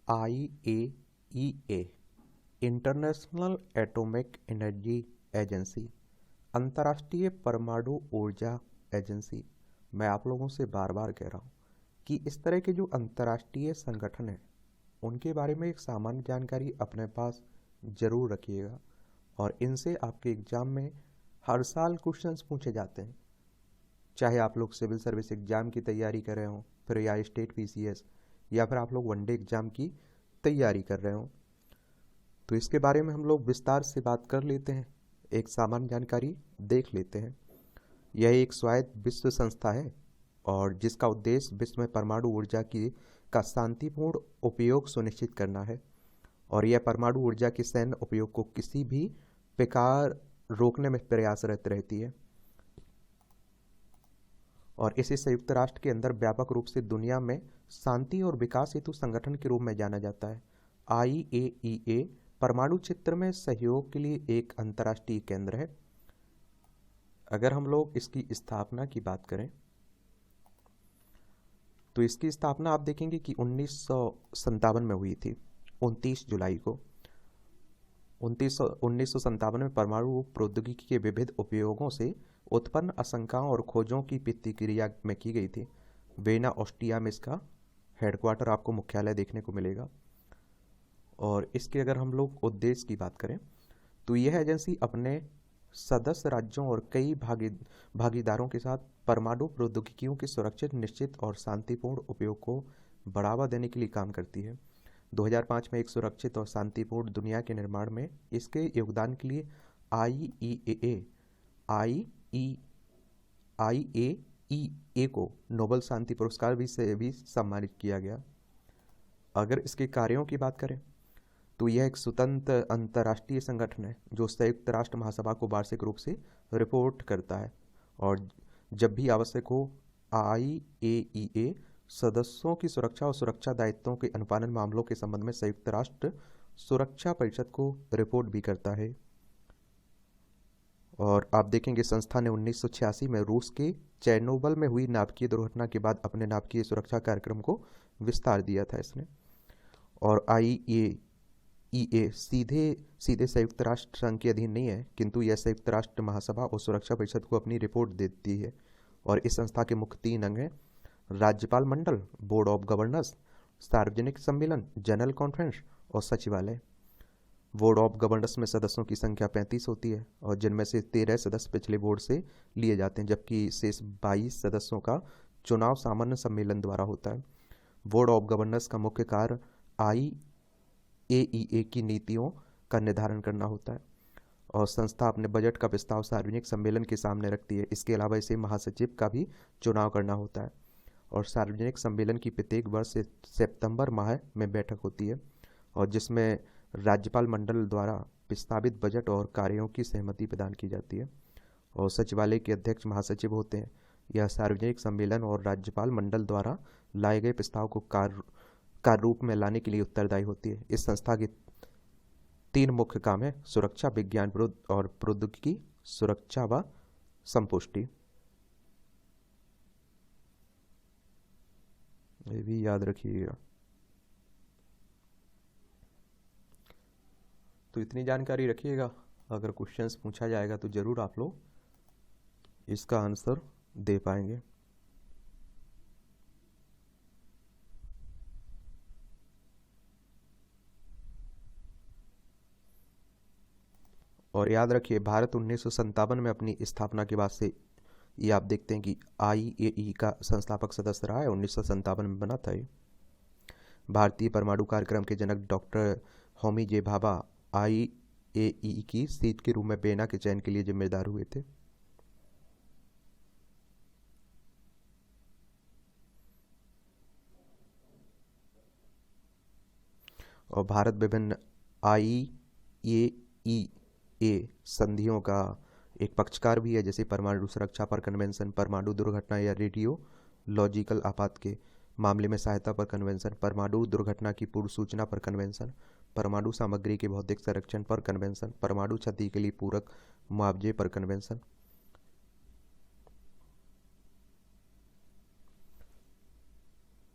IAEA international atomic energy agency, अंतर्राष्ट्रीय परमाणु ऊर्जा एजेंसी। मैं आप लोगों से बार बार कह रहा हूँ कि इस तरह के जो अंतर्राष्ट्रीय संगठन हैं उनके बारे में एक सामान्य जानकारी अपने पास जरूर रखिएगा, और इनसे आपके एग्जाम में हर साल क्वेश्चंस पूछे जाते हैं। चाहे आप लोग सिविल सर्विस एग्जाम की तैयारी कर रहे हों, फिर या स्टेट PCS, या फिर आप लोग वनडे एग्जाम की तैयारी कर रहे हों, तो इसके बारे में हम लोग विस्तार से बात कर लेते हैं, एक सामान्य जानकारी देख लेते हैं। यह एक स्वायत्त विश्व संस्था है और जिसका उद्देश्य विश्व में परमाणु ऊर्जा का शांतिपूर्ण उपयोग सुनिश्चित करना है, और यह परमाणु ऊर्जा के सैन्य उपयोग को किसी भी प्रकार रोकने में प्रयासरत रहती है, और इसे संयुक्त राष्ट्र के अंदर व्यापक रूप से दुनिया में शांति और विकास हेतु संगठन के रूप में जाना जाता है। IAEA परमाणु क्षेत्र में सहयोग के लिए एक अंतर्राष्ट्रीय केंद्र है। अगर हम लोग इसकी स्थापना की बात करें तो इसकी स्थापना आप देखेंगे कि 1957 में हुई थी, 29 जुलाई को। 1957 में परमाणु प्रौद्योगिकी के विविध उपयोगों से उत्पन्न आशंकाओं और खोजों की प्रतिक्रिया में की गई थी। वेना, ऑस्ट्रिया में इसका हेडक्वार्टर आपको मुख्यालय देखने को मिलेगा। और इसके अगर हम लोग उद्देश्य की बात करें तो यह एजेंसी अपने सदस्य राज्यों और कई भागीदारों के साथ परमाणु प्रौद्योगिकियों के सुरक्षित, निश्चित और शांतिपूर्ण उपयोग को बढ़ावा देने के लिए काम करती है। 2005 में एक सुरक्षित और शांतिपूर्ण दुनिया के निर्माण में इसके योगदान के लिए IAEA को नोबेल शांति पुरस्कार से भी सम्मानित किया गया। अगर इसके कार्यों की बात करें तो यह एक स्वतंत्र अंतर्राष्ट्रीय संगठन है जो संयुक्त राष्ट्र महासभा को वार्षिक रूप से रिपोर्ट करता है, और जब भी आवश्यक हो IAEA सदस्यों की सुरक्षा और सुरक्षा दायित्वों के अनुपालन मामलों के संबंध में संयुक्त राष्ट्र सुरक्षा परिषद को रिपोर्ट भी करता है। और आप देखेंगे संस्था ने 1986 में रूस के चेरनोबिल में हुई नाभिकीय दुर्घटना के बाद अपने नाभिकीय सुरक्षा कार्यक्रम को विस्तार दिया था इसने। और IAEA सीधे संयुक्त राष्ट्र संघ के अधीन नहीं है, किंतु यह संयुक्त राष्ट्र महासभा और सुरक्षा परिषद को अपनी रिपोर्ट देती है। और इस संस्था के मुख्य 3 अंग हैं: राज्यपाल मंडल, बोर्ड ऑफ गवर्नर्स, सार्वजनिक सम्मेलन, जनरल कॉन्फ्रेंस, और सचिवालय। बोर्ड ऑफ गवर्नर्स में सदस्यों की संख्या 35 होती है, और जिनमें से 13 सदस्य पिछले बोर्ड से लिए जाते हैं, जबकि शेष 22 सदस्यों का चुनाव सामान्य सम्मेलन द्वारा होता है। बोर्ड ऑफ गवर्नर्स का मुख्य कार्य IAEA की नीतियों का निर्धारण करना होता है, और संस्था अपने बजट का प्रस्ताव सार्वजनिक सम्मेलन के सामने रखती है। इसके अलावा इसे महासचिव का भी चुनाव करना होता है, और सार्वजनिक सम्मेलन की प्रत्येक वर्ष से सितंबर माह में बैठक होती है, और जिसमें राज्यपाल मंडल द्वारा प्रस्तावित बजट और कार्यों की सहमति प्रदान की जाती है। और सचिवालय के अध्यक्ष महासचिव होते हैं। यह सार्वजनिक सम्मेलन और राज्यपाल मंडल द्वारा लाए गए प्रस्ताव को कार्य रूप में लाने के लिए उत्तरदायी होती है। इस संस्था के 3 मुख्य काम है: सुरक्षा, विज्ञान और प्रौद्योगिकी सुरक्षा व संपुष्टि। ये भी याद रखिएगा। तो इतनी जानकारी रखिएगा, अगर क्वेश्चंस पूछा जाएगा तो जरूर आप लोग इसका आंसर दे पाएंगे। और याद रखिए, भारत 1957 में अपनी स्थापना के बाद से ये आप देखते हैं कि IAEA का संस्थापक सदस्य रहा है। 1957 में बना था ये। भारतीय परमाणु कार्यक्रम के जनक डॉक्टर होमी जे भाभा IAEA की सीट के रूप में वेना के चयन के लिए जिम्मेदार हुए थे। और भारत विभिन्न IAEA संधियों का एक पक्षकार भी है, जैसे परमाणु सुरक्षा पर कन्वेंशन, परमाणु दुर्घटना या रेडियोलॉजिकल आपात के मामले में सहायता पर कन्वेंशन, परमाणु दुर्घटना की पूर्व सूचना पर कन्वेंशन, परमाणु सामग्री के भौतिक संरक्षण पर कन्वेंशन, परमाणु क्षति के लिए पूरक मुआवजे पर कन्वेंशन।